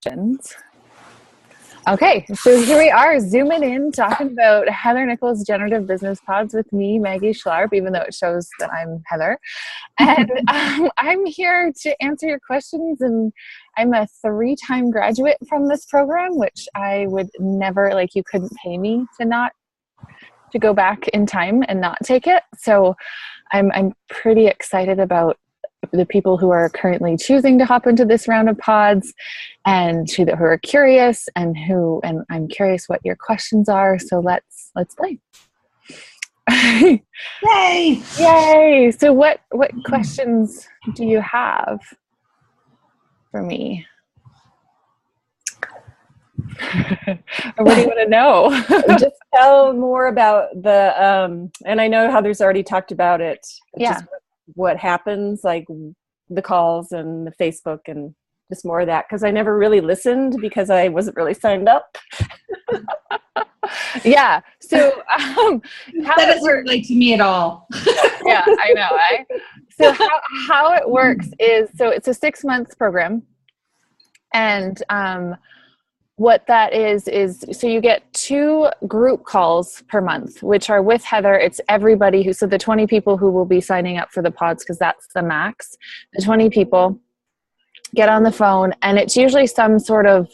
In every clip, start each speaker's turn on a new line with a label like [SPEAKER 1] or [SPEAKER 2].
[SPEAKER 1] questions. Okay, so here we are zooming in, talking about Heather Nichols' Generative Business Pods with me, Maggie Schlarb, even though it shows that I'm Heather. And I'm here to answer your questions, and I'm a 3-time graduate from this program, which I would never, you couldn't pay me to go back in time and not take it. So I'm pretty excited about the people who are currently choosing to hop into this round of pods, and who are curious, and I'm curious what your questions are. So let's play.
[SPEAKER 2] Yay!
[SPEAKER 1] Yay! So what questions do you have for me? Or what do you want to know?
[SPEAKER 3] Just tell more about the and I know Heather's already talked about it.
[SPEAKER 1] Yeah.
[SPEAKER 3] Just what happens, like the calls and the Facebook, and just more of that, because I never really listened because I wasn't really signed up.
[SPEAKER 1] Yeah. So how
[SPEAKER 2] that doesn't relate to me at all.
[SPEAKER 1] Yeah, I know. So how it works is, so it's a 6-month program, and what that is so you get 2 group calls per month, which are with Heather. It's everybody so the 20 people who will be signing up for the pods, because that's the max. The 20 people get on the phone, and it's usually some sort of,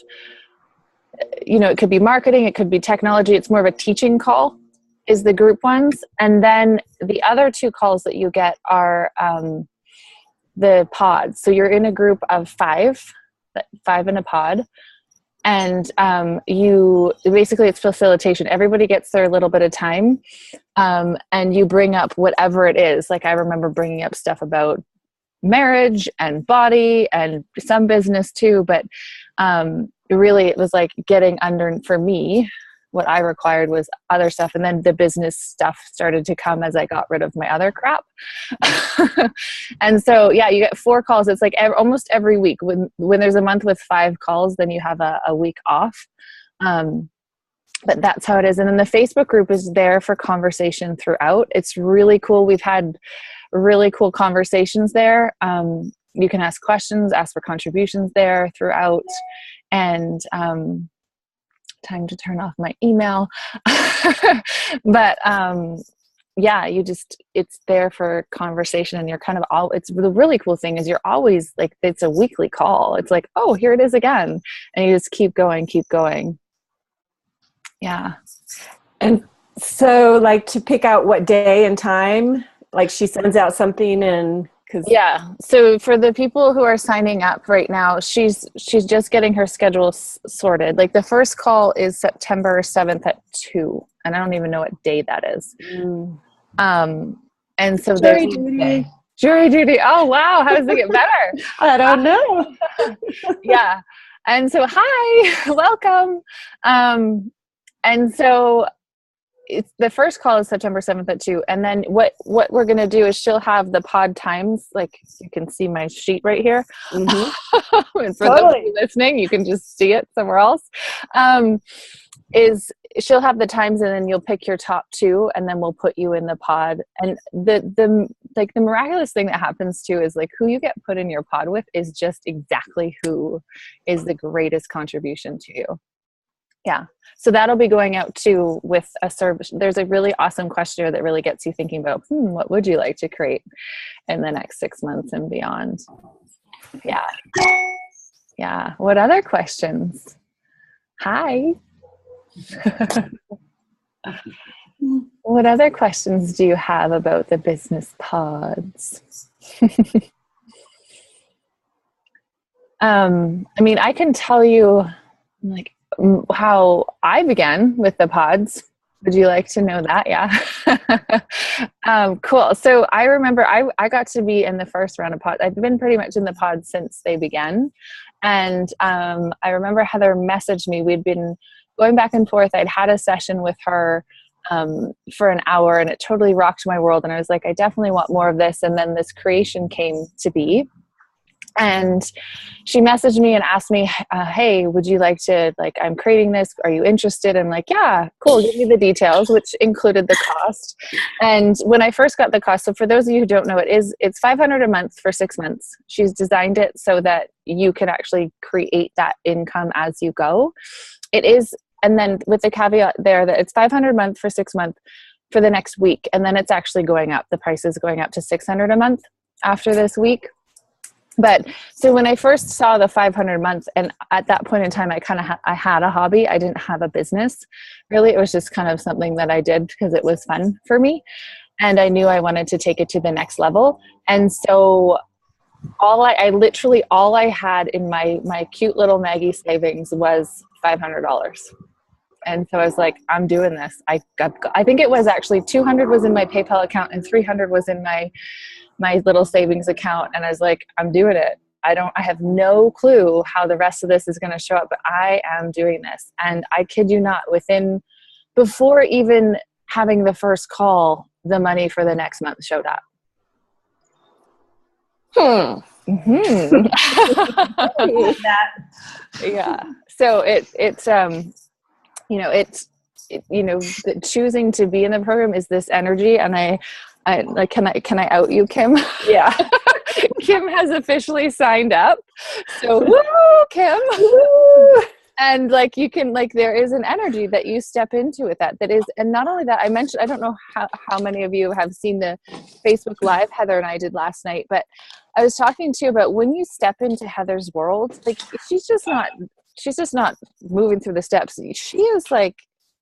[SPEAKER 1] it could be marketing, it could be technology. It's more of a teaching call is the group ones. And then the other 2 calls that you get are the pods. So you're in a group of 5 in a pod. And basically it's facilitation. Everybody gets their little bit of time, and you bring up whatever it is. Like, I remember bringing up stuff about marriage and body and some business too, but really it was like getting under, for me, what I required was other stuff, and then the business stuff started to come as I got rid of my other crap. And so, yeah, you get 4 calls. It's like almost every week. When there's a month with 5 calls, then you have a week off. But that's how it is. And then the Facebook group is there for conversation throughout. It's really cool. We've had really cool conversations there. You can ask questions, ask for contributions there throughout. And time to turn off my email. But yeah, it's there for conversation, and you're kind of the really cool thing is you're always like, it's a weekly call. It's like, oh, here it is again. And you just keep going. Yeah.
[SPEAKER 3] And so, to pick out what day and time, she sends out something, and
[SPEAKER 1] yeah. So for the people who are signing up right now, she's just getting her schedule sorted. The first call is September 7th at 2, and I don't even know what day that is. And so
[SPEAKER 3] Jury duty.
[SPEAKER 1] Jury duty. Oh, wow. How does it get better?
[SPEAKER 3] I don't know.
[SPEAKER 1] Yeah. And so, hi, welcome. And so it's the first call is September 7th at 2. And then what we're going to do is she'll have the pod times. You can see my sheet right here. Mm-hmm. And for those of you listening, you can just see it somewhere else. Is she'll have the times, and then you'll pick your top 2, and then we'll put you in the pod. And the miraculous thing that happens too is who you get put in your pod with is just exactly who is the greatest contribution to you. Yeah. So that'll be going out too with a service. There's a really awesome questionnaire that really gets you thinking about, what would you like to create in the next 6 months and beyond? Yeah. Yeah. What other questions? Hi. What other questions do you have about the business pods? I can tell you how I began with the pods. Would you like to know that? Yeah. Cool. So I remember I got to be in the first round of pods. I've been pretty much in the pods since they began. And I remember Heather messaged me. We'd been going back and forth. I'd had a session with her for an hour, and it totally rocked my world. And I was like, I definitely want more of this. And then this creation came to be. And she messaged me and asked me, hey, would you like to, like, I'm creating this. Are you interested? I'm like, yeah, cool. Give me the details, which included the cost. And when I first got the cost, so for those of you who don't know, it's $500 a month for 6 months. She's designed it so that you can actually create that income as you go. It is, and then with the caveat there that it's $500 a month for 6 months for the next week. And then it's actually going up. The price is going up to $600 a month after this week. But so when I first saw the 500 a month, and at that point in time, I had a hobby. I didn't have a business. Really, it was just kind of something that I did because it was fun for me. And I knew I wanted to take it to the next level. And so all I had in my cute little Maggie savings was $500. And so I was like, I'm doing this. I think it was actually 200 was in my PayPal account and 300 was in my little savings account. And I was like, I'm doing it. I have no clue how the rest of this is going to show up, but I am doing this. And I kid you not, before even having the first call, the money for the next month showed up. Mm-hmm. Yeah. So choosing to be in the program is this energy. And I like, can I out you, Kim?
[SPEAKER 3] Yeah.
[SPEAKER 1] Kim has officially signed up. So woo, Kim.
[SPEAKER 3] Woo!
[SPEAKER 1] And like, you can, like, there is an energy that you step into with that is, and not only that, I don't know how many of you have seen the Facebook Live Heather and I did last night, but I was talking to you about when you step into Heather's world, like, she's just not moving through the steps. She is like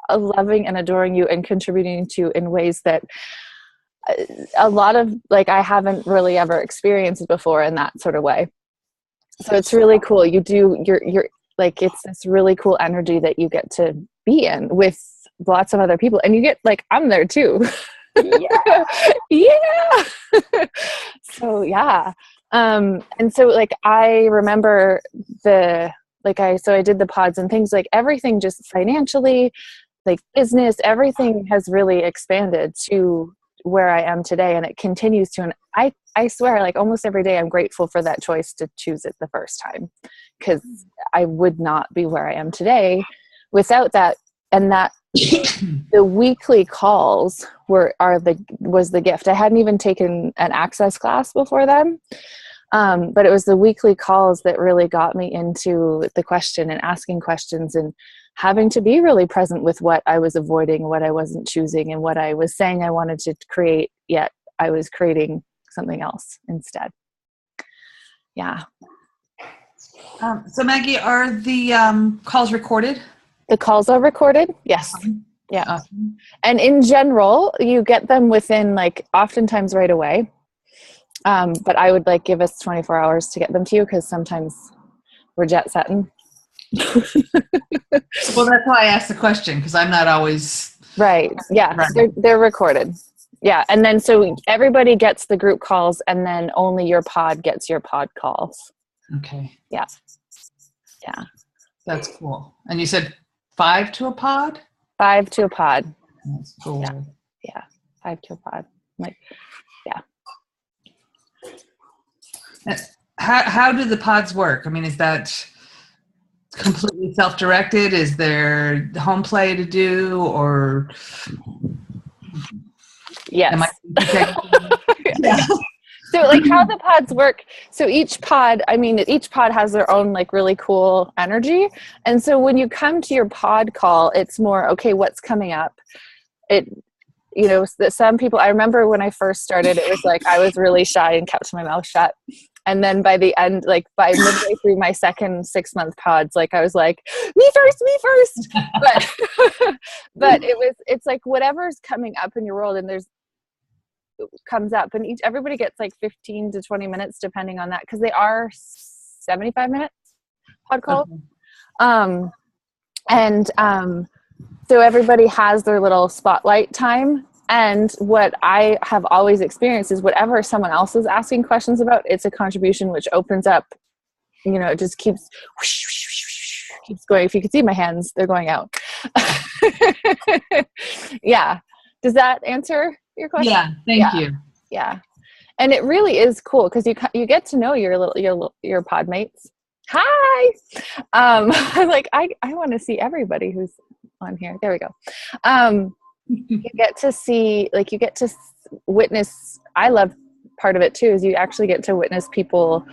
[SPEAKER 1] loving and adoring you and contributing to you in ways that a lot of, like, I haven't really ever experienced before in that sort of way. So it's really cool. You're like, it's this really cool energy that you get to be in with lots of other people, and you get, like, I'm there too.
[SPEAKER 3] Yeah.
[SPEAKER 1] Yeah. So yeah. And so, like, I remember I did the pods and things, like, everything just financially, like, business, everything has really expanded to where I am today, and it continues to. And I swear, like, almost every day I'm grateful for that choice to choose it the first time, because I would not be where I am today without that. And that the weekly calls was the gift. I hadn't even taken an access class before then. But it was the weekly calls that really got me into the question and asking questions and having to be really present with what I was avoiding, what I wasn't choosing, and what I was saying I wanted to create, yet I was creating something else instead. Yeah.
[SPEAKER 2] So Maggie, are the calls recorded?
[SPEAKER 1] The calls are recorded. Yes. Yeah.
[SPEAKER 2] Awesome.
[SPEAKER 1] And in general, you get them within, like, oftentimes right away. But I would, like, give us 24 hours to get them to you, because sometimes we're jet setting.
[SPEAKER 2] Well, that's why I asked the question, because I'm not always
[SPEAKER 1] right. Yeah.
[SPEAKER 2] Right.
[SPEAKER 1] They're recorded. Yeah. And then so everybody gets the group calls, and then only your pod gets your pod calls.
[SPEAKER 2] Okay.
[SPEAKER 1] Yeah. Yeah.
[SPEAKER 2] That's cool. And you said 5 to a pod?
[SPEAKER 1] 5 to a pod.
[SPEAKER 2] That's cool.
[SPEAKER 1] Yeah. 5 to a pod. Like, yeah.
[SPEAKER 2] How do the pods work? I mean, is that completely self-directed? Is there home play to do, or
[SPEAKER 1] Yes.
[SPEAKER 2] am I
[SPEAKER 1] Yeah. So, like, how the pods work, so each pod has their own, like, really cool energy. And so when you come to your pod call, it's more, okay, what's coming up? Some people, I remember when I first started, it was like I was really shy and kept my mouth shut. And then by the end, like, by midway through my second 6-month pods, like, I was like, me first. But it's like whatever's coming up in your world, and comes up, and everybody gets like 15 to 20 minutes depending on that, because they are 75 minutes pod calls. So everybody has their little spotlight time. And what I have always experienced is whatever someone else is asking questions about, it's a contribution which opens up, it just keeps going. If you could see my hands, they're going out. Yeah. Does that answer your question?
[SPEAKER 2] Yeah. Thank you.
[SPEAKER 1] Yeah. And it really is cool because you get to know your pod mates. Hi. Like I want to see everybody who's on here. There we go. You get to see, like, you get to witness. I love part of it too, is you actually get to witness people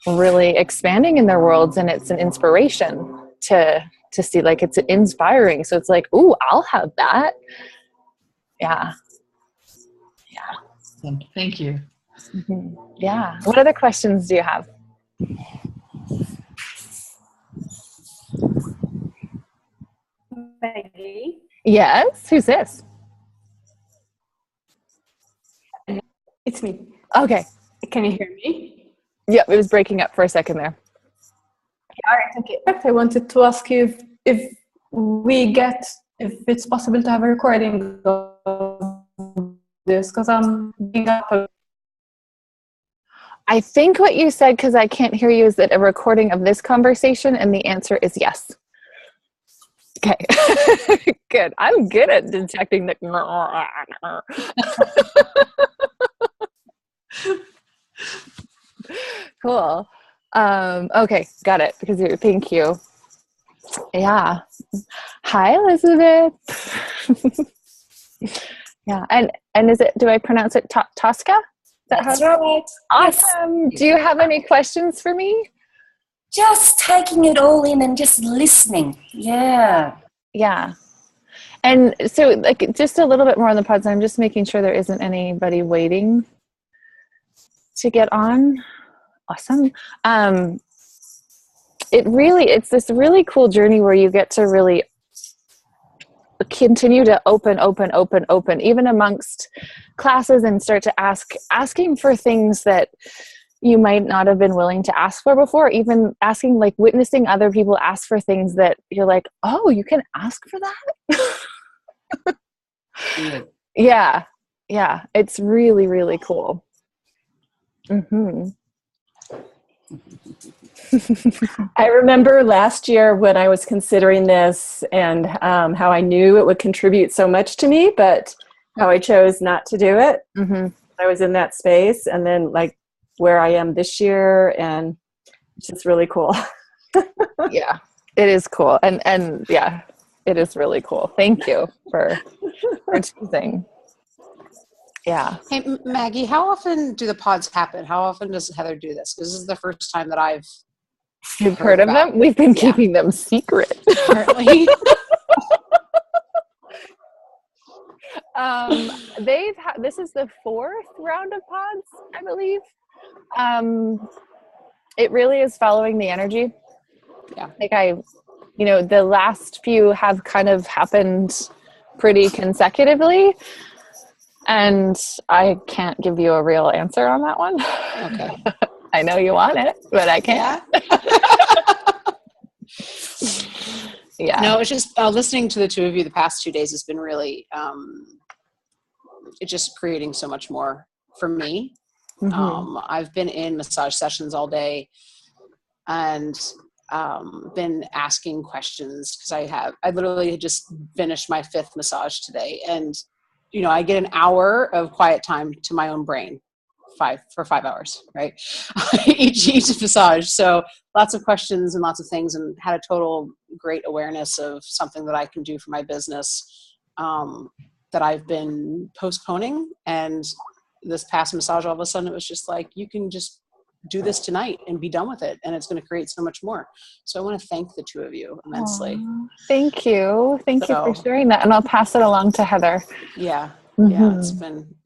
[SPEAKER 1] really expanding in their worlds, and it's an inspiration to see, like, it's inspiring. So it's like, ooh, I'll have that. Yeah.
[SPEAKER 2] Thank you.
[SPEAKER 1] Mm-hmm. Yeah. What other questions do you have?
[SPEAKER 3] Maggie.
[SPEAKER 1] Yes. Who's this?
[SPEAKER 3] It's me.
[SPEAKER 1] Okay.
[SPEAKER 3] Can you hear me?
[SPEAKER 1] Yeah, it was breaking up for a second there.
[SPEAKER 3] All right. Okay. I wanted to ask you if it's possible to have a recording of this, because I'm being up.
[SPEAKER 1] I think what you said, because I can't hear you, is that a recording of this conversation, and the answer is yes. Okay. Good. I'm good at detecting the cool. Okay, got it. Thank you. Yeah. Hi, Elizabeth. Yeah, and is it? Do I pronounce it Tosca?
[SPEAKER 4] That's right.
[SPEAKER 1] Awesome.
[SPEAKER 4] Yes.
[SPEAKER 1] Do you have any questions for me?
[SPEAKER 4] Just taking it all in and just listening. Yeah.
[SPEAKER 1] Yeah. And so, like, just a little bit more on the pods. I'm just making sure there isn't anybody waiting to get on. Awesome. It's this really cool journey where you get to really continue to open, even amongst classes, and start to asking for things that you might not have been willing to ask for before, even asking, like, witnessing other people ask for things that you're like, oh, you can ask for that? Yeah. Yeah. It's really, really cool. Mm-hmm.
[SPEAKER 3] I remember last year when I was considering this, and how I knew it would contribute so much to me, but how I chose not to do it.
[SPEAKER 1] Mm-hmm.
[SPEAKER 3] I was in that space, and then, like, where I am this year, and it's just really cool.
[SPEAKER 1] Yeah, it is cool. And yeah, it is really cool. Thank you for choosing. Yeah.
[SPEAKER 5] Hey, Maggie, how often do the pods happen? How often does Heather do this? Because this is the first time that I've
[SPEAKER 1] You've heard of them? We've been keeping them secret.
[SPEAKER 5] Apparently.
[SPEAKER 1] This is the 4th round of pods, I believe. It really is following the energy.
[SPEAKER 5] Yeah.
[SPEAKER 1] Like the last few have kind of happened pretty consecutively, and I can't give you a real answer on that one.
[SPEAKER 5] Okay.
[SPEAKER 1] I know you want it, but I can't. Yeah.
[SPEAKER 5] No, it's just listening to the two of you the past 2 days has been really, it's just creating so much more for me.
[SPEAKER 1] Mm-hmm.
[SPEAKER 5] I've been in massage sessions all day and been asking questions because I literally just finished my 5th massage today, and I get an hour of quiet time to my own brain, 5 hours, right? each massage. So lots of questions and lots of things, and had a total great awareness of something that I can do for my business that I've been postponing. And this past massage, all of a sudden it was just like, you can just do this tonight and be done with it, and it's going to create so much more. So I want to thank the two of you immensely.
[SPEAKER 1] Aww, thank you for sharing that, and I'll pass it along to Heather.
[SPEAKER 5] Yeah.
[SPEAKER 1] Mm-hmm.
[SPEAKER 5] Yeah,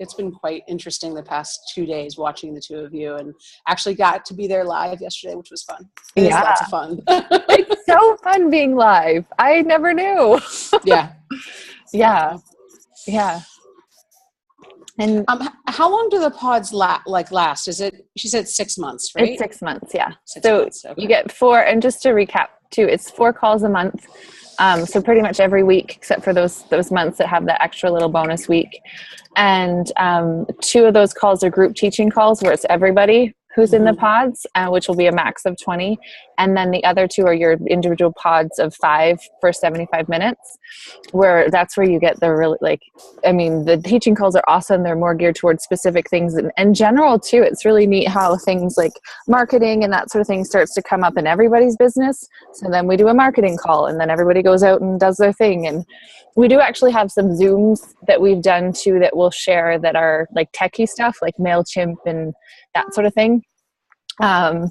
[SPEAKER 5] it's been quite interesting the past 2 days watching the two of you, and actually got to be there live yesterday, which was fun. It is lots of fun.
[SPEAKER 1] It's so fun being live. I never knew.
[SPEAKER 5] Yeah.
[SPEAKER 1] Yeah. And
[SPEAKER 5] how long do the pods last? Is it? She said 6 months, right?
[SPEAKER 1] It's 6 months. Yeah.
[SPEAKER 5] 6
[SPEAKER 1] so
[SPEAKER 5] months, okay.
[SPEAKER 1] You get 4, and just to recap too, it's 4 calls a month. So pretty much every week, except for those months that have that extra little bonus week. And 2 of those calls are group teaching calls where it's everybody. who's in the pods, which will be a max of 20. And then the other 2 are your individual pods of 5 for 75 minutes, where that's where you get the really, like, I mean, the teaching calls are awesome. They're more geared towards specific things, and in general too. It's really neat how things like marketing and that sort of thing starts to come up in everybody's business. So then we do a marketing call, and then everybody goes out and does their thing. And we do actually have some Zooms that we've done too that we'll share that are like techie stuff, like MailChimp and that sort of thing. And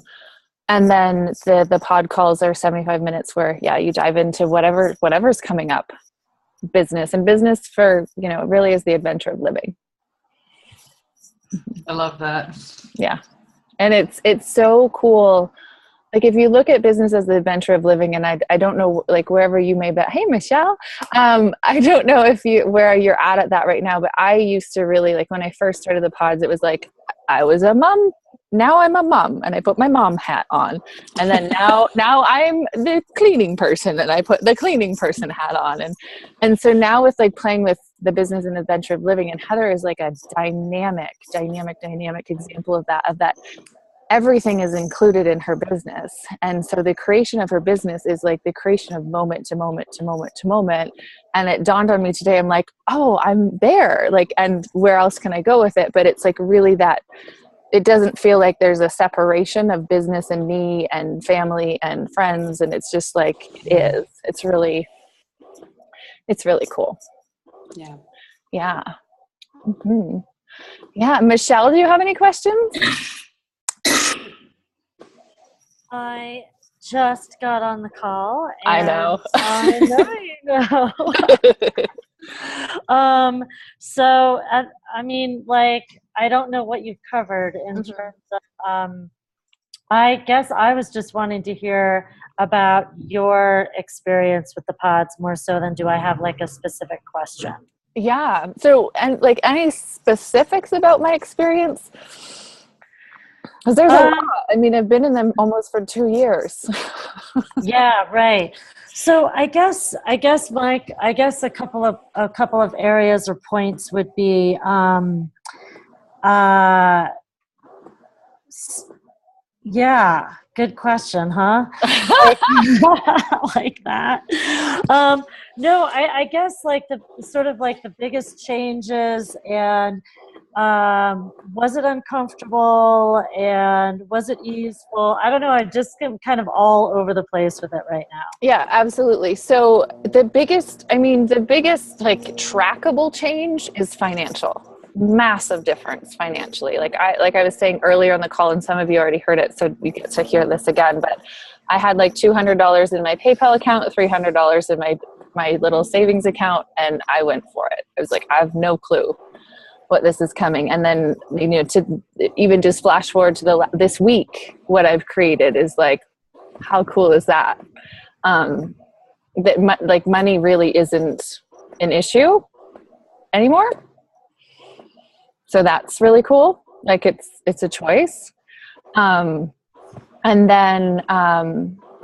[SPEAKER 1] then the pod calls are 75 minutes where, you dive into whatever's coming up, business for, it really is the adventure of living.
[SPEAKER 2] I love that.
[SPEAKER 1] Yeah. And it's so cool. Like if you look at business as the adventure of living, and I don't know, like wherever you may be, hey, Michelle, I don't know where you're at that right now, but I used to really, like when I first started the pods, it was like, I was a mom. Now I'm a mom, and I put my mom hat on. And then now I'm the cleaning person, and I put the cleaning person hat on. And so now with like playing with the business and adventure of living, and Heather is like a dynamic example of that everything is included in her business. And so the creation of her business is like the creation of moment to moment to moment to moment. And it dawned on me today, I'm like, oh, I'm there. Like, and where else can I go with it? But it's like really that it doesn't feel like there's a separation of business and me and family and friends. And it's just like, it is. It's really cool.
[SPEAKER 5] Yeah.
[SPEAKER 1] Yeah. Mm-hmm. Yeah. Michelle, do you have any questions?
[SPEAKER 6] I just got on the call.
[SPEAKER 1] I know.
[SPEAKER 6] I know you know. So, I mean, like, I don't know what you've covered in terms of, I guess I was just wanting to hear about your experience with the pods more so than do I have like a specific question.
[SPEAKER 1] Yeah. So, and like any specifics about my experience? Because there's a lot. I mean, I've been in them almost for 2 years.
[SPEAKER 6] Yeah, right. So I guess Mike, a couple of areas or points would be, yeah, good question, huh? Like that. No, I guess like the sort of like the biggest changes, and was it uncomfortable and was it easeful? I don't know. I just am kind of all over the place with it right now.
[SPEAKER 1] Yeah, absolutely. So the biggest like trackable change is financial. Massive difference financially. Like I was saying earlier on the call, and some of you already heard it, so you get to hear this again, but I had like $200 in my PayPal account, $300 in my little savings account, and I went for it. I was like, I have no clue what this is coming. And then, to even just flash forward to this week, what I've created is like, how cool is that? That like money really isn't an issue anymore. So that's really cool. Like it's a choice. And then,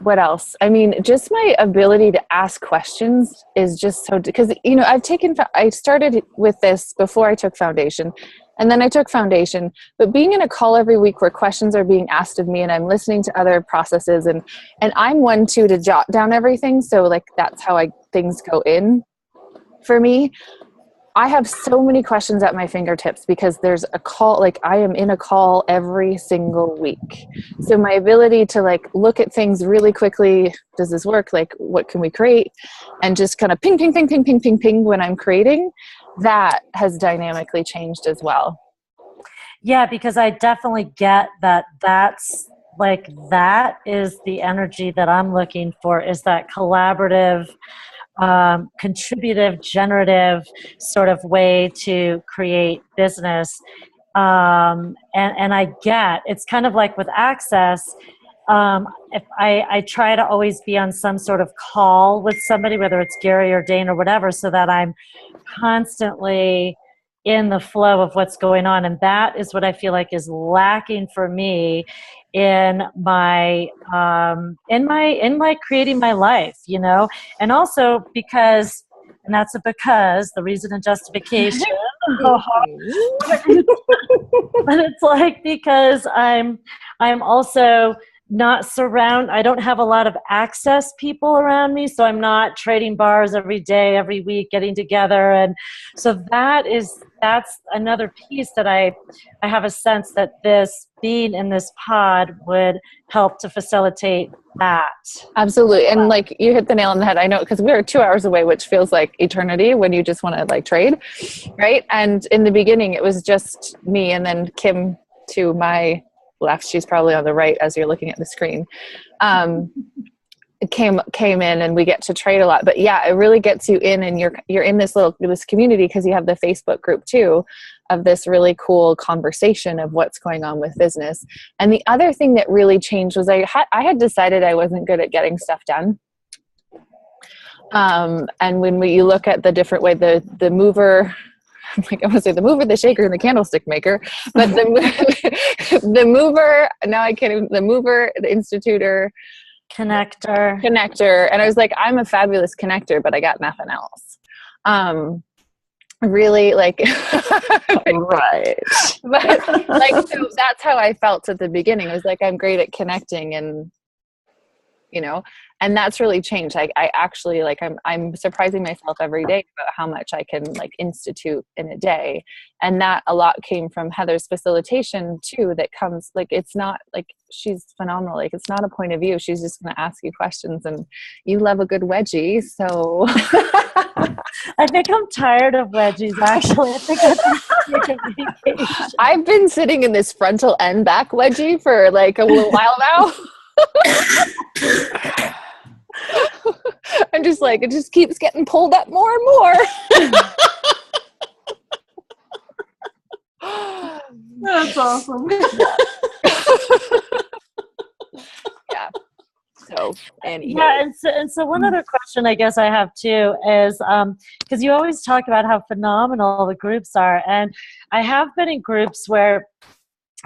[SPEAKER 1] what else? I mean, just my ability to ask questions is just so, because, I started with this before I took foundation, and then I took foundation, but being in a call every week where questions are being asked of me and I'm listening to other processes, and I'm one too to jot down everything. So like, that's how things go in for me. I have so many questions at my fingertips because there's a call, like I am in a call every single week. So my ability to like look at things really quickly, does this work? Like what can we create? And just kind of ping, ping, ping, ping, ping, ping, ping when I'm creating, that has dynamically changed as well.
[SPEAKER 6] Yeah, because I definitely get that's like, that is the energy that I'm looking for, is that collaborative, contributive, generative sort of way to create business. And I get, it's kind of like with Access, if I try to always be on some sort of call with somebody, whether it's Gary or Dane or whatever, so that I'm constantly in the flow of what's going on. And that is what I feel like is lacking for me in my creating my life, and also because, and that's a because, the reason and justification But it's like, because I'm also not I don't have a lot of access people around me, so I'm not trading bars every day, every week, getting together. And so that's another piece that I have a sense that this being in this pod would help to facilitate that.
[SPEAKER 1] Absolutely. And like you hit the nail on the head. I know, because we are 2 hours away, which feels like eternity when you just want to like trade, right? And in the beginning it was just me, and then Kim to my left, she's probably on the right as you're looking at the screen, came in, and we get to trade a lot. But yeah, it really gets you in, and you're in this community, because you have the Facebook group too, of this really cool conversation of what's going on with business. And the other thing that really changed was I had decided I wasn't good at getting stuff done. And when you look at the different way, the mover, like I want to say the mover, the shaker, and the candlestick maker, but the mover, now I can't even, the mover, the institutor, connector. And I was like, I'm a fabulous connector, but I got nothing else. Really, like,
[SPEAKER 3] Right.
[SPEAKER 1] but like, so that's how I felt at the beginning. I was like, I'm great at connecting, and and that's really changed. I actually, like, I'm surprising myself every day about how much I can like institute in a day. And that a lot came from Heather's facilitation too, that comes, like, it's not like, she's phenomenal. Like, it's not a point of view. She's just going to ask you questions, and you love a good wedgie. So
[SPEAKER 6] I think I'm tired of wedgies, actually. I think
[SPEAKER 1] I've been sitting in this frontal end back wedgie for like a little while now. I'm just like, it just keeps getting pulled up more and more.
[SPEAKER 2] That's awesome.
[SPEAKER 1] Yeah. So, anyway.
[SPEAKER 6] Yeah, and so one other question I guess I have too is, because you always talk about how phenomenal the groups are, and I have been in groups where,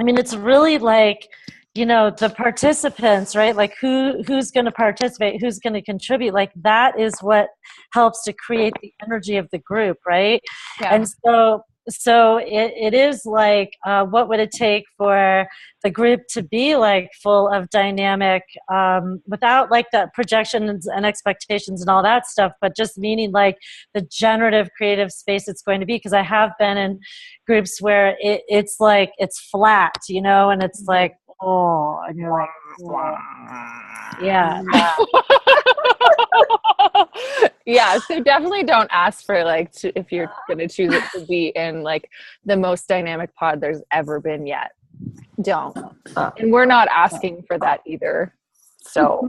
[SPEAKER 6] I mean, it's really like, the participants, right? Like who's going to participate, who's going to contribute, like that is what helps to create the energy of the group, right?
[SPEAKER 1] Yeah.
[SPEAKER 6] And so it is like, what would it take for the group to be like full of dynamic, without like the projections and expectations and all that stuff, but just meaning like the generative creative space it's going to be. Because I have been in groups where it's like, it's flat, and it's like, oh, and you're like, oh. Yeah.
[SPEAKER 1] Yeah, so definitely don't ask for like if you're going to choose it to be in like the most dynamic pod there's ever been yet. Don't. And we're not asking for that either. So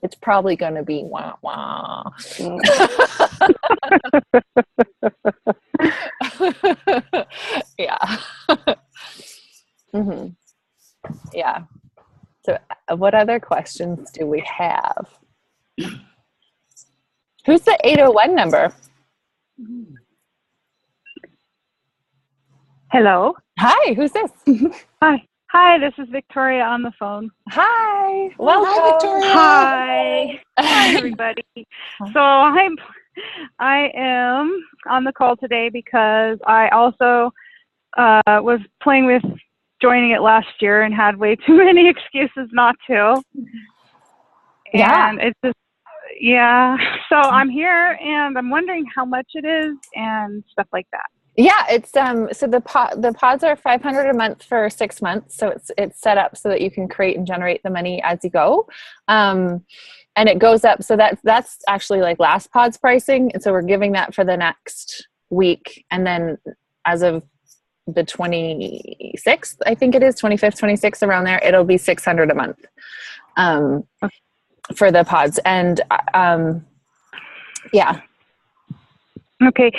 [SPEAKER 1] it's probably going to be wah wah. Yeah. Mm-hmm. Yeah. So what other questions do we have? Who's the 801 number?
[SPEAKER 7] Hello.
[SPEAKER 1] Hi, who's this?
[SPEAKER 7] Hi, this is Victoria on the phone.
[SPEAKER 1] Hi. Welcome.
[SPEAKER 2] Hi, Victoria.
[SPEAKER 7] Hi. Hi, everybody. So I am on the call today because I also was playing with joining it last year and had way too many excuses not to.
[SPEAKER 1] Yeah.
[SPEAKER 7] And it's just, yeah. So I'm here and I'm wondering how much it is and stuff like that.
[SPEAKER 1] Yeah, it's so the pods are $500 a month for 6 months. So it's set up so that you can create and generate the money as you go. And it goes up. So that's actually like last pod's pricing. And so we're giving that for the next week. And then as of the 26th, I think it is 25th, 26th, around there, it'll be $600 a month for the pods. And yeah.
[SPEAKER 7] Okay.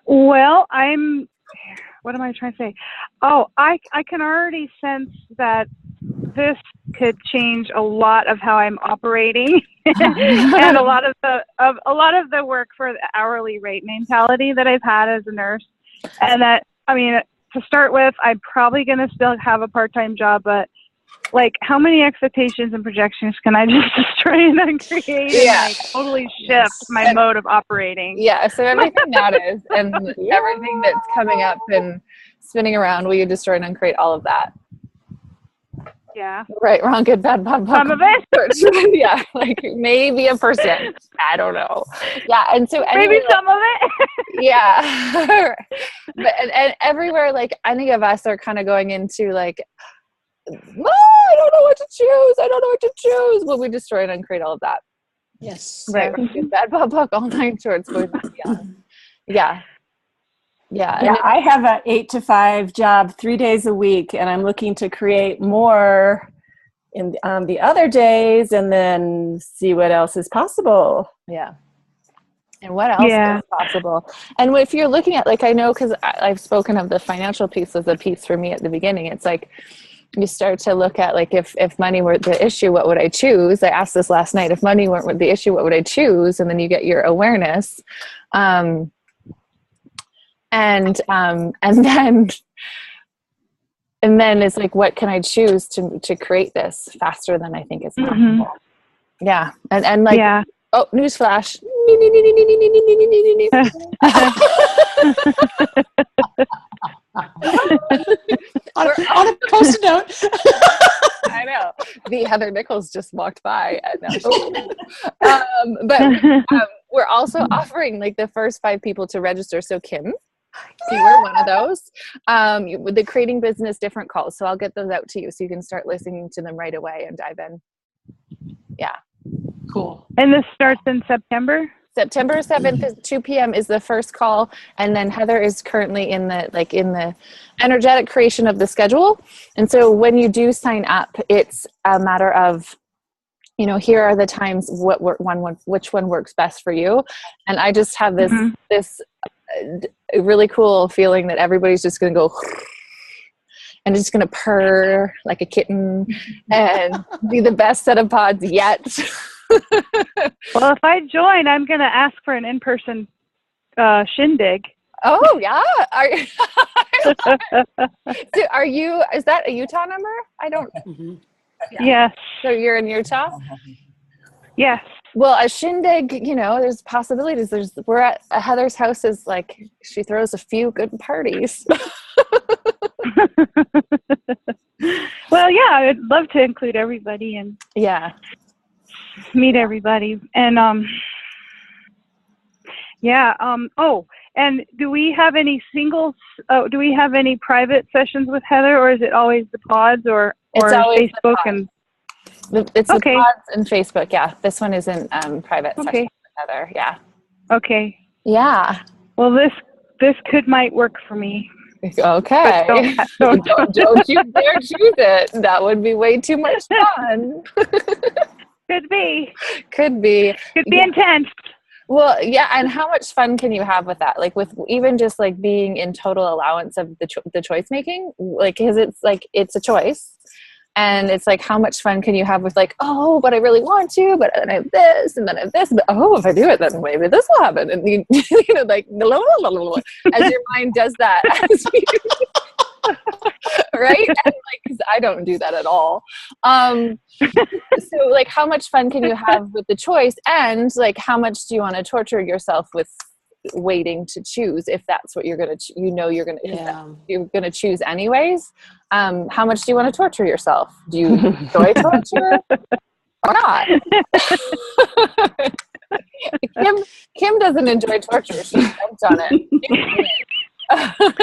[SPEAKER 7] Well, what am I trying to say? Oh, I can already sense that this could change a lot of how I'm operating and a lot of the work for the hourly rate mentality that I've had as a nurse. And that, I mean, to start with, I'm probably going to still have a part-time job, but like, how mmany expectations and projections can I just destroy and then create and like totally shift my mode of operating?
[SPEAKER 1] Yeah. So everything that is, and everything that's coming up and spinning around, will you destroy and uncreate all of that?
[SPEAKER 7] Yeah.
[SPEAKER 1] Right, wrong, good, bad, bad, bad.
[SPEAKER 7] Some of it.
[SPEAKER 1] Yeah, like maybe a percent. I don't know. Yeah, and so
[SPEAKER 7] Maybe some of it.
[SPEAKER 1] yeah. But and everywhere, like any of us are kind of going into like, I don't know what to choose. I don't know what to choose. Will we destroy and uncreate all of that?
[SPEAKER 5] Yes.
[SPEAKER 1] Right. Good, bad, bad, bad, all 9 shorts going on. Yeah. Yeah.
[SPEAKER 3] Yeah, I have an 8 to 5 job 3 days a week, and I'm looking to create more in the other days, and then see what else is possible.
[SPEAKER 1] Yeah. And what else is possible? And if you're looking at, like, I know, because I've spoken of the financial piece as a piece for me at the beginning. It's like you start to look at, like, if money were the issue, what would I choose? I asked this last night. If money weren't the issue, what would I choose? And then you get your awareness. And then it's like, what can I choose to create this faster than I think is possible? Yeah. And like, oh, newsflash.
[SPEAKER 5] on a post-it note.
[SPEAKER 1] I know. The Heather Nichols just walked by. But we're also offering, like, the first 5 people to register. So Kim, you were one of those. With the Creating Business Different calls. So I'll get those out to you so you can start listening to them right away and dive in. Yeah.
[SPEAKER 2] Cool.
[SPEAKER 7] And this starts in September?
[SPEAKER 1] September 7th at 2 p.m. is the first call. And then Heather is currently in the energetic creation of the schedule. And so when you do sign up, it's a matter of, you know, here are the times, which one works best for you. And I just have this really cool feeling that everybody's just going to go and just going to purr like a kitten and be the best set of pods yet.
[SPEAKER 7] Well, if I join, I'm going to ask for an in-person shindig.
[SPEAKER 1] Oh, yeah. So is that a Utah number? I don't.
[SPEAKER 7] Yes.
[SPEAKER 1] So you're in Utah?
[SPEAKER 7] Yes.
[SPEAKER 1] Well, a shindig, you know, there's possibilities. We're at Heather's house is like, she throws a few good parties.
[SPEAKER 7] Well, yeah, I'd love to include everybody and meet everybody. And and do we have any singles? Do we have any private sessions with Heather, or is it always the pods, or Facebook and?
[SPEAKER 1] It's the pods and Facebook. Yeah, this one isn't private session with Heather. Yeah.
[SPEAKER 7] Okay.
[SPEAKER 1] Yeah.
[SPEAKER 7] Well, this might work for me.
[SPEAKER 1] Okay. Don't you dare choose it. That would be way too much fun.
[SPEAKER 7] Could be intense.
[SPEAKER 1] Well, yeah, and how much fun can you have with that? Like, with even just like being in total allowance of the choice making, like, because it's like it's a choice, and it's like, how much fun can you have with, like, oh, but I really want to, but then I have this, and then I have this, but oh, if I do it, then maybe this will happen, and you know, like, as your mind does that, right? And like, because I don't do that at all. So like, how much fun can you have with the choice, and like, how much do you want to torture yourself with waiting to choose, if that's what you're gonna you're gonna choose anyways? How much do you want to torture yourself? Do you enjoy torture or not? Kim doesn't enjoy torture. She jumped on it.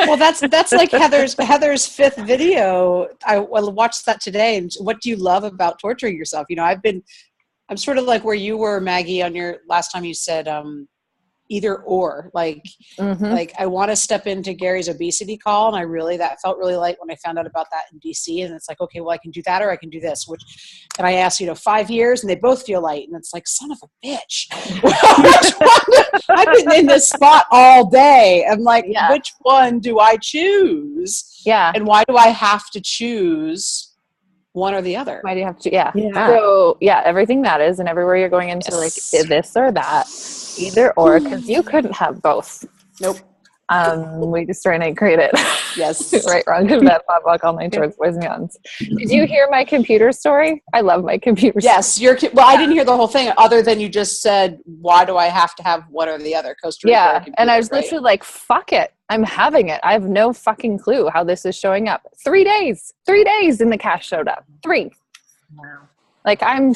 [SPEAKER 5] Well, that's like Heather's 5th video. I watched that today. And what do you love about torturing yourself? You know, I'm sort of like where you were, Maggie, on your last time you said either or. Like I want to step into Gary's obesity call, and that felt really light when I found out about that in DC. And it's like, okay, well, I can do that or I can do this. And I asked, 5 years, and they both feel light. And it's like, son of a bitch. I've been in this spot all day. I'm like, which one do I choose? Yeah. And why do I have to choose one or the other?
[SPEAKER 1] Why do you have to? Yeah. So everything that is, and everywhere you're going into like this or that, either or, because you couldn't have both.
[SPEAKER 5] Nope.
[SPEAKER 1] We destroy and create it.
[SPEAKER 5] Yes.
[SPEAKER 1] Right, wrong, good, bad, pop, all nine shorts, boys and beyonds. Did you hear my computer story? I love my computer
[SPEAKER 5] Yes, well, I didn't hear the whole thing other than you just said, why do I have to have one or the other, Costa Rica or
[SPEAKER 1] Yeah,
[SPEAKER 5] computer,
[SPEAKER 1] and I was
[SPEAKER 5] right?
[SPEAKER 1] literally like, fuck it. I'm having it. I have no fucking clue how this is showing up. 3 days. 3 days and the cash showed up. 3.
[SPEAKER 6] Wow.
[SPEAKER 1] Like I'm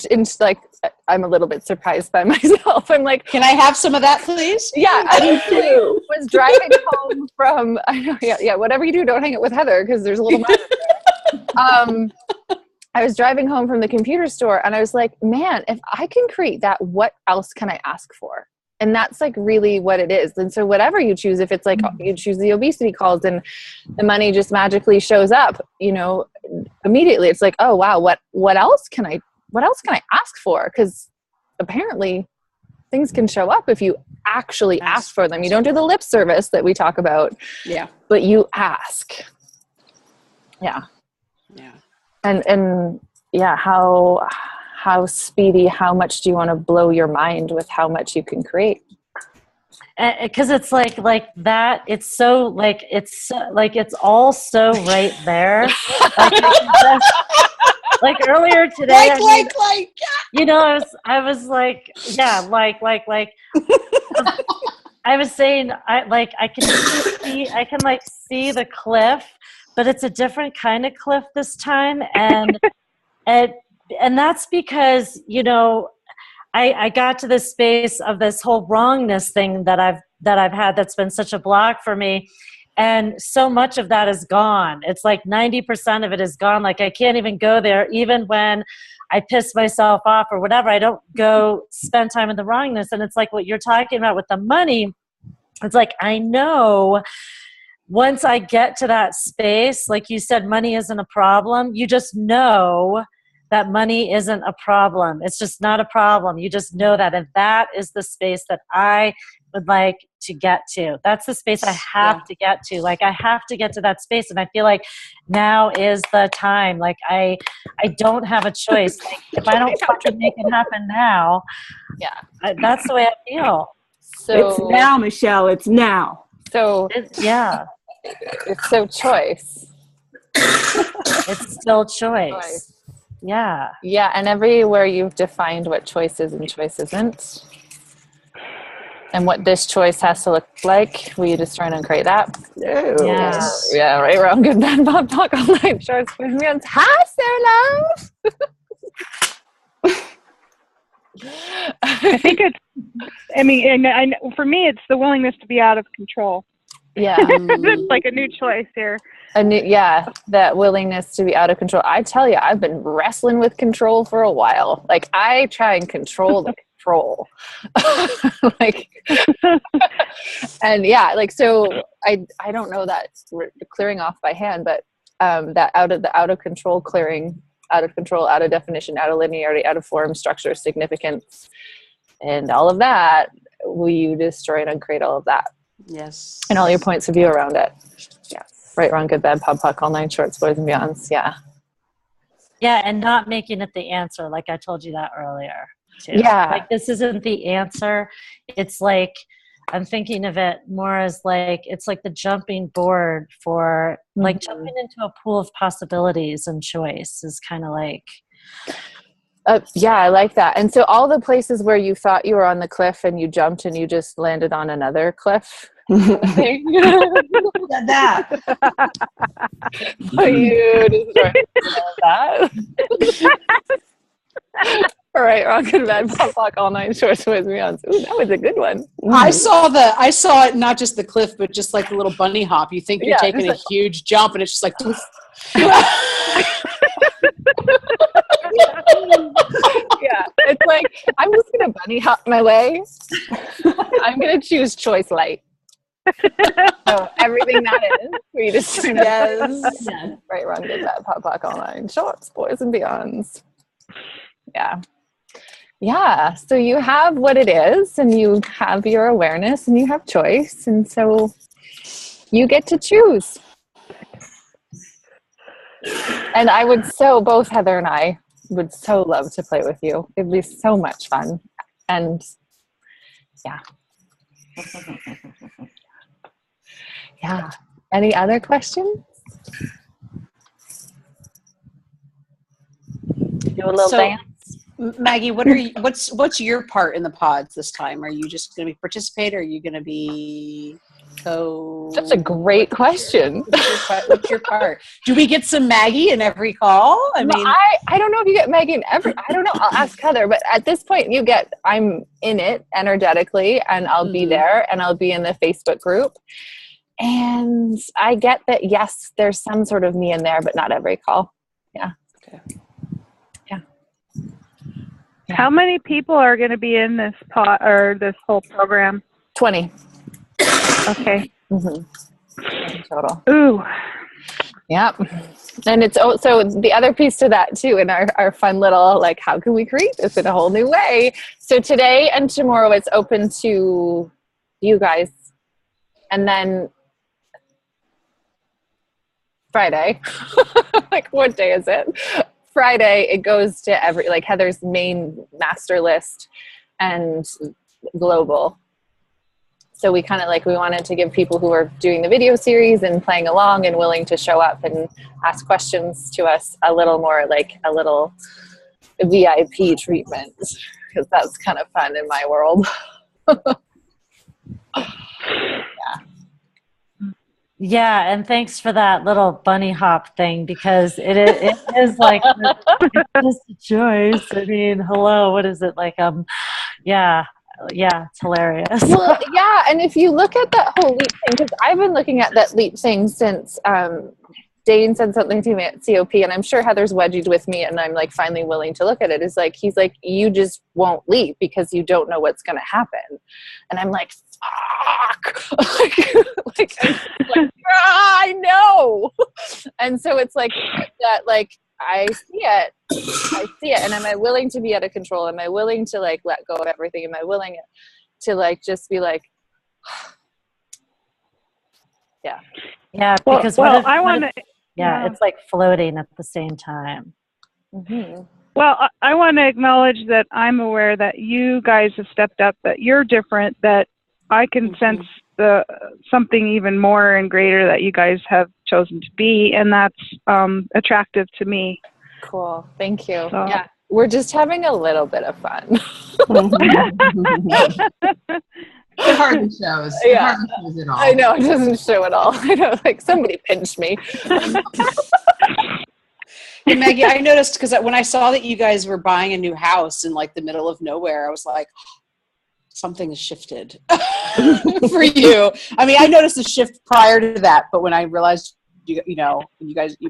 [SPEAKER 1] a little bit surprised by myself. I'm like,
[SPEAKER 5] Can I have some of that, please?
[SPEAKER 1] yeah, I actually was driving home from, I know, yeah, whatever you do, don't hang it with Heather because there's a little magic there. I was driving home from the computer store and I was like, man, if I can create that, what else can I ask for? And that's like really what it is. And so whatever you choose, if it's like you choose the obesity calls and the money just magically shows up, you know, immediately it's like, oh wow, what else can I ask for? Because apparently things can show up if you actually ask for them. You don't do the lip service that we talk about.
[SPEAKER 5] Yeah.
[SPEAKER 1] But you ask. Yeah.
[SPEAKER 5] Yeah.
[SPEAKER 1] And yeah, how speedy, how much do you want to blow your mind with how much you can create?
[SPEAKER 6] Because it's like that. It's so like it's all so right there. Like earlier today, you know, I was like, yeah, like I was saying, I can see the cliff, but it's a different kind of cliff this time, and that's because, you know, I got to this space of this whole wrongness thing that I've had that's been such a block for me. And so much of that is gone. It's like 90% of it is gone. Like I can't even go there. Even when I piss myself off or whatever, I don't go spend time in the wrongness. And it's like what you're talking about with the money. It's like, I know once I get to that space, like you said, money isn't a problem. You just know that money isn't a problem. It's just not a problem. You just know that. And that is the space that I would like to get to. That's the space I have to get to. Like I have to get to that space. And I feel like now is the time. Like I don't have a choice. Like if I don't fucking make it happen now, that's the way I feel.
[SPEAKER 1] So
[SPEAKER 3] it's now, Michelle. It's now.
[SPEAKER 1] So
[SPEAKER 6] it's
[SPEAKER 1] so choice.
[SPEAKER 6] It's still choice. Yeah.
[SPEAKER 1] Yeah, and everywhere you've defined what choice is and choice isn't, and what this choice has to look like, will you just try and create that?
[SPEAKER 6] Yeah.
[SPEAKER 1] Yeah, right, wrong, good, bad, pop, talk, all night, shorts, boys and beyonds. Hi, Sarah Love!
[SPEAKER 7] I think and for me, it's the willingness to be out of control.
[SPEAKER 1] Yeah.
[SPEAKER 7] It's like a new choice here.
[SPEAKER 1] That willingness to be out of control. I tell you, I've been wrestling with control for a while. Like I try and control the control. So I don't know that we're clearing off by hand, but that out of control clearing, out of control, out of definition, out of linearity, out of form, structure, significance, and all of that, will you destroy and uncreate all of that?
[SPEAKER 5] Yes.
[SPEAKER 1] And all your points of view around it. Yes. Right, wrong, good, bad, pop, puck, all nine shorts, boys and beyonds. Yeah.
[SPEAKER 6] Yeah, and not making it the answer, like I told you that earlier, too.
[SPEAKER 1] Yeah.
[SPEAKER 6] Like, this isn't the answer. It's like, I'm thinking of it more as like, it's like the jumping board for, like, jumping into a pool of possibilities and choice is kind of like...
[SPEAKER 1] yeah, I like that. And so all the places where you thought you were on the cliff and you jumped and you just landed on another cliff.
[SPEAKER 2] That.
[SPEAKER 1] You destroyed that. All right, wrong, good, bad, pop, lock, all nine shorts, boys and beyonds. Ooh, that was a good one.
[SPEAKER 5] I saw it, not just the cliff, but just like a little bunny hop. You think you're taking a huge jump and it's just like...
[SPEAKER 1] Yeah, it's like, I'm just going to bunny hop my way. I'm going to choose choice light. So everything that is, we just right, wrong, good, bad, pop, pop, all nine shorts, boys and beyonds. Yeah, so you have what it is, and you have your awareness, and you have choice, and so you get to choose. And I would both Heather and I would so love to play with you. It'd be so much fun. And yeah. Yeah. Any other questions? Do a little
[SPEAKER 5] So,
[SPEAKER 1] dance.
[SPEAKER 5] Maggie, what's your part in the pods this time? Are you just going to be participate, or are you going to be
[SPEAKER 1] That's a great question.
[SPEAKER 5] What's your part? Do we get some Maggie in every call? I mean,
[SPEAKER 1] I don't know if you get Maggie in every. I don't know. I'll ask Heather. But at this point, I'm in it energetically, and I'll be there, and I'll be in the Facebook group. And I get that. Yes, there's some sort of me in there, but not every call. Yeah.
[SPEAKER 5] Okay.
[SPEAKER 7] How many people are going to be in this pot or this whole program?
[SPEAKER 1] 20.
[SPEAKER 7] Okay.
[SPEAKER 1] Total.
[SPEAKER 7] Ooh.
[SPEAKER 1] Yep. And it's also the other piece to that too, in our fun little, like, how can we create this in a whole new way? So today and tomorrow it's open to you guys. And then Friday, like, what day is it? Friday, it goes to Heather's main master list and global. So we kind of we wanted to give people who are doing the video series and playing along and willing to show up and ask questions to us a little more, a little VIP treatment, because that's kind of fun in my world.
[SPEAKER 6] Yeah, and thanks for that little bunny hop thing, because it is it's just a choice. I mean, hello, what is it like? Yeah, it's hilarious.
[SPEAKER 1] Well, yeah, and if you look at that whole leap thing, because I've been looking at that leap thing since Dane said something to me at COP, and I'm sure Heather's wedged with me, and I'm finally willing to look at it. Is he's you just won't leap because you don't know what's going to happen, and I'm like, fuck, I know, and so it's that, I see it, and am I willing to be out of control? Am I willing to let go of everything? Am I willing to just be yeah.
[SPEAKER 6] Yeah, because it's like floating at the same time.
[SPEAKER 1] Mm-hmm.
[SPEAKER 7] Well, I want to acknowledge that I'm aware that you guys have stepped up, that you're different, that I can sense something even more and greater that you guys have chosen to be, and that's attractive to me.
[SPEAKER 1] Cool. Thank you.
[SPEAKER 7] So.
[SPEAKER 1] Yeah. We're just having a little bit of fun.
[SPEAKER 2] It hardly shows.
[SPEAKER 1] Yeah.
[SPEAKER 2] It hardly shows at all.
[SPEAKER 1] I know, it doesn't show at all. I know, somebody pinched me.
[SPEAKER 5] Hey, Maggie, I noticed, because when I saw that you guys were buying a new house in the middle of nowhere, I was like, something has shifted for you. I mean, I noticed a shift prior to that, but when I realized, you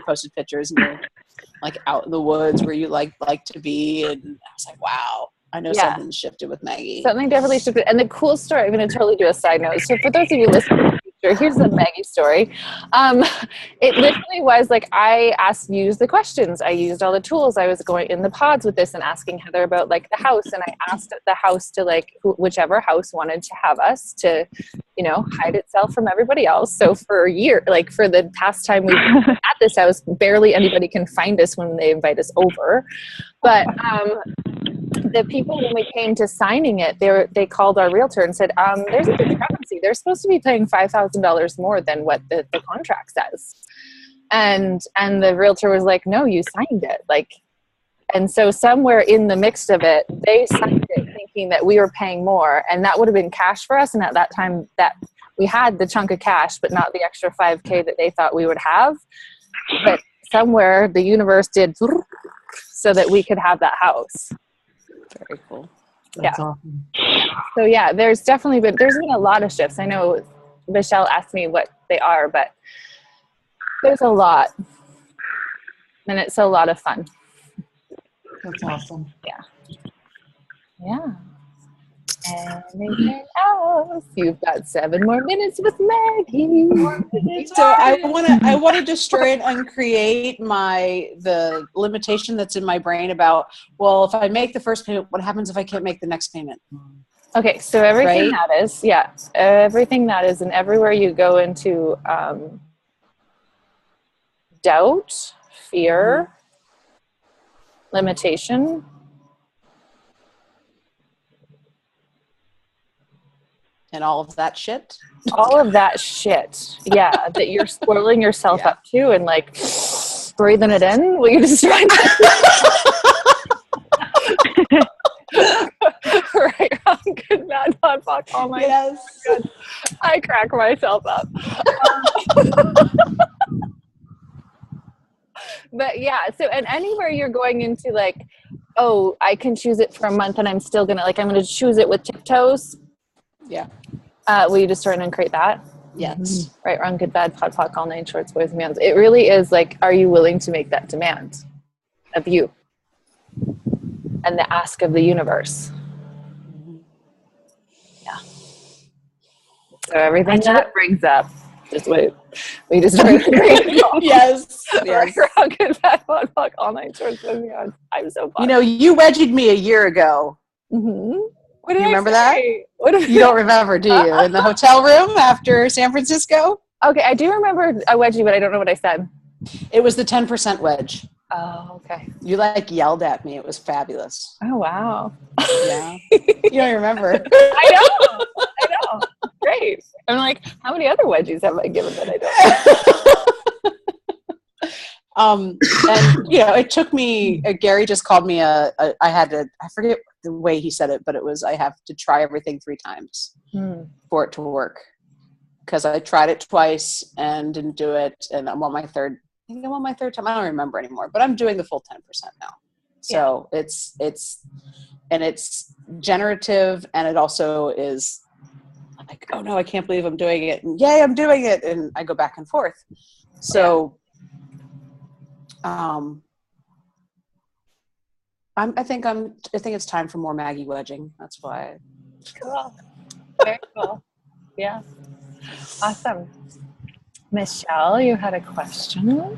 [SPEAKER 5] posted pictures and you're out in the woods where you like to be, and I was like, wow, I know something shifted with Maggie.
[SPEAKER 1] Something definitely shifted. And the cool story, I'm going to totally do a side note. So for those of you listening, here's the Maggie story. It literally was I used the questions. I used all the tools. I was going in the pods with this and asking Heather about the house. And I asked the house to whichever house wanted to have us to, hide itself from everybody else. So for a year, for the past time we've been at this house, barely anybody can find us when they invite us over. But the people, when we came to signing it, they called our realtor and said, there's a discrepancy. They're supposed to be paying $5,000 more than what the contract says. And the realtor was like, no, you signed it. And so somewhere in the mix of it, they signed it thinking that we were paying more, and that would have been cash for us. And at that time, that we had the chunk of cash, but not the extra $5,000 that they thought we would have. But somewhere the universe did so that we could have that house.
[SPEAKER 5] Very cool.
[SPEAKER 2] That's awesome.
[SPEAKER 1] So yeah, there's been a lot of shifts. I know Michelle asked me what they are, but there's a lot, and it's a lot of fun.
[SPEAKER 2] That's awesome.
[SPEAKER 1] Yeah. Anything else? You've got 7 more minutes with Maggie.
[SPEAKER 5] So I want to destroy and uncreate the limitation that's in my brain about, well, if I make the first payment, what happens if I can't make the next payment?
[SPEAKER 1] Okay, so everything that is, and everywhere you go into doubt, fear, limitation,
[SPEAKER 5] and all of that shit.
[SPEAKER 1] All of that shit. Yeah, that you're spoiling yourself up to and like breathing it in. Will you just try right, wrong, good, bad, pod, fuck, all my God. I crack myself up. But yeah, so and anywhere you're going into like, oh, I can choose it for a month and I'm still gonna like I'm gonna choose it with tiptoes.
[SPEAKER 5] Yeah.
[SPEAKER 1] Will you just start and create that?
[SPEAKER 5] Yes.
[SPEAKER 1] Right, wrong, good, bad, pod, poc, all nine shorts, boys, and meows. It really is like, are you willing to make that demand of you and the ask of the universe? Yeah. So everything that brings up, just wait. We just started creating.
[SPEAKER 5] Yes.
[SPEAKER 1] Right, wrong, good, bad, pod, poc, all nine shorts, boys, and meows. I'm so fun.
[SPEAKER 5] You know, you wedged me a year ago.
[SPEAKER 1] Mm-hmm. What did
[SPEAKER 5] You
[SPEAKER 1] I
[SPEAKER 5] remember
[SPEAKER 1] say?
[SPEAKER 5] that? You don't remember, do you? In the hotel room after San Francisco?
[SPEAKER 1] Okay, I do remember a wedgie, but I don't know what I said.
[SPEAKER 5] It was the 10% wedge.
[SPEAKER 1] Oh, okay.
[SPEAKER 5] You like yelled at me. It was fabulous.
[SPEAKER 1] Oh, wow.
[SPEAKER 5] Yeah. You don't remember.
[SPEAKER 1] I know. Great. I'm like, how many other wedgies have I given that I don't?
[SPEAKER 5] And you know, it took me. Gary just called me I forget the way he said it, but it was I have to try everything 3 times for it to work. Because I tried it twice and didn't do it, and I'm on my third. I think I'm on my third time. I don't remember anymore, but I'm doing the full 10% now. So it's generative, and it also is like, oh no, I can't believe I'm doing it, and yay, I'm doing it, and I go back and forth. So. I think it's time for more Maggie wedging. That's why.
[SPEAKER 1] Cool. Very cool. Yeah. Awesome. Michelle, you had a question?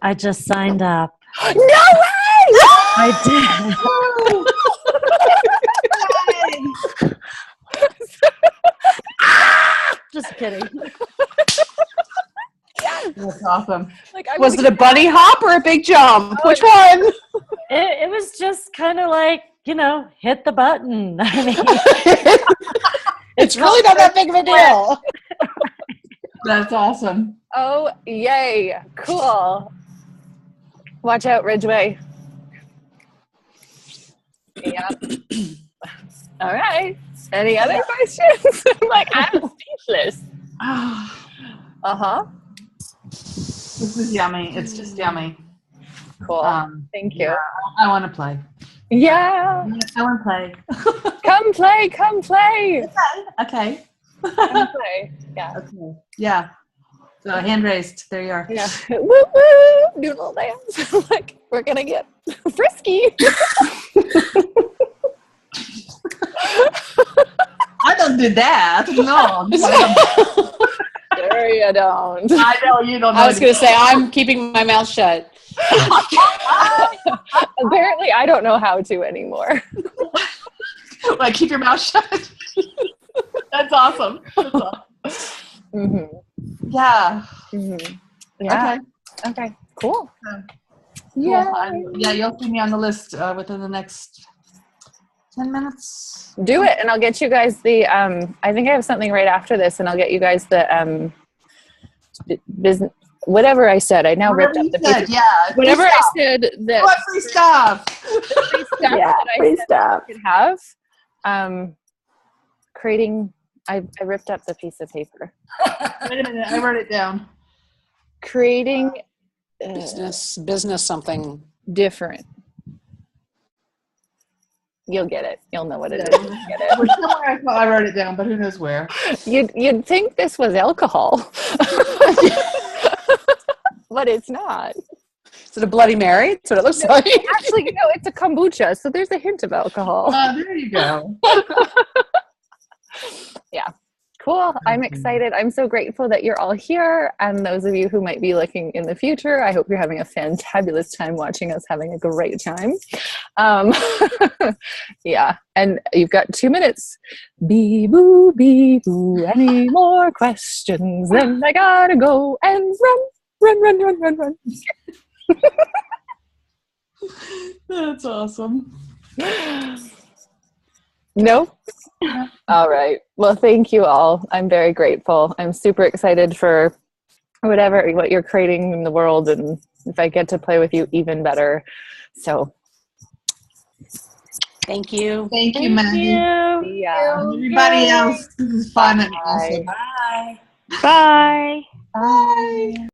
[SPEAKER 6] I just signed up.
[SPEAKER 1] No way!
[SPEAKER 6] I did. Just kidding.
[SPEAKER 2] That's awesome.
[SPEAKER 1] Like,
[SPEAKER 5] Was it a bunny hop or a big jump? Which one?
[SPEAKER 6] It was just kind of like, you know, hit the button. I mean,
[SPEAKER 5] it's really not that big of a deal.
[SPEAKER 2] That's awesome.
[SPEAKER 1] Oh, yay. Cool. Watch out, Ridgeway. Yeah. All right. Any other questions? I'm speechless. Uh-huh.
[SPEAKER 2] This is yummy. It's just yummy.
[SPEAKER 1] Cool. Thank you.
[SPEAKER 2] Yeah, I want to play.
[SPEAKER 1] Yeah.
[SPEAKER 2] I want to play.
[SPEAKER 1] Come play. Come play.
[SPEAKER 2] Okay.
[SPEAKER 1] Come play. Yeah.
[SPEAKER 2] Okay. Yeah. So hand raised. There you are.
[SPEAKER 1] Yeah. Woo woo. Do a little dance. Like, we're going to get frisky.
[SPEAKER 2] I don't do that. No.
[SPEAKER 1] Sure you don't.
[SPEAKER 2] I know you don't know.
[SPEAKER 5] I was going to say, I'm keeping my mouth shut.
[SPEAKER 1] Apparently, I don't know how to anymore.
[SPEAKER 2] Like, keep your mouth shut. That's awesome.
[SPEAKER 1] Mm-hmm.
[SPEAKER 2] Yeah.
[SPEAKER 1] Mm-hmm. Yeah. Okay. Cool.
[SPEAKER 2] Yeah. Yeah. You'll see me on the list within the next 10 minutes.
[SPEAKER 1] Do it, and I'll get you guys the. I think I have something right after this, and I'll get you guys the business. Whatever I said, I now ripped up the piece.
[SPEAKER 2] Yeah.
[SPEAKER 1] Whatever I said that.
[SPEAKER 2] What free stuff?
[SPEAKER 1] The free stuff
[SPEAKER 3] Yeah,
[SPEAKER 1] that I
[SPEAKER 3] free
[SPEAKER 1] said
[SPEAKER 3] stuff.
[SPEAKER 1] I could have. Creating. I ripped up the piece of paper.
[SPEAKER 2] Wait a minute. I wrote it down.
[SPEAKER 1] Creating
[SPEAKER 5] Business something.
[SPEAKER 1] different. You'll get it. You'll know what it is. You'll get it.
[SPEAKER 2] Somewhere I thought I wrote it down, but who knows where.
[SPEAKER 1] You'd think this was alcohol, but it's not.
[SPEAKER 5] Is it a Bloody Mary? That's what it looks like.
[SPEAKER 1] Actually, no, it's a kombucha, so there's a hint of alcohol.
[SPEAKER 2] There you go.
[SPEAKER 1] Yeah. Cool. I'm excited. I'm so grateful that you're all here. And those of you who might be looking in the future, I hope you're having a fantabulous time watching us having a great time. Yeah. And you've got 2 minutes. Bee-boo, bee-boo. Any more questions? Then I gotta go and run.
[SPEAKER 2] That's awesome.
[SPEAKER 1] No? All right. Well, thank you all. I'm very grateful. I'm super excited for what you're creating in the world, and if I get to play with you, even better. So
[SPEAKER 5] Thank you.
[SPEAKER 2] Thank you, Maggie.
[SPEAKER 1] yeah.
[SPEAKER 2] And everybody else, this is fun and awesome.
[SPEAKER 4] Bye.
[SPEAKER 7] Bye.
[SPEAKER 2] Bye.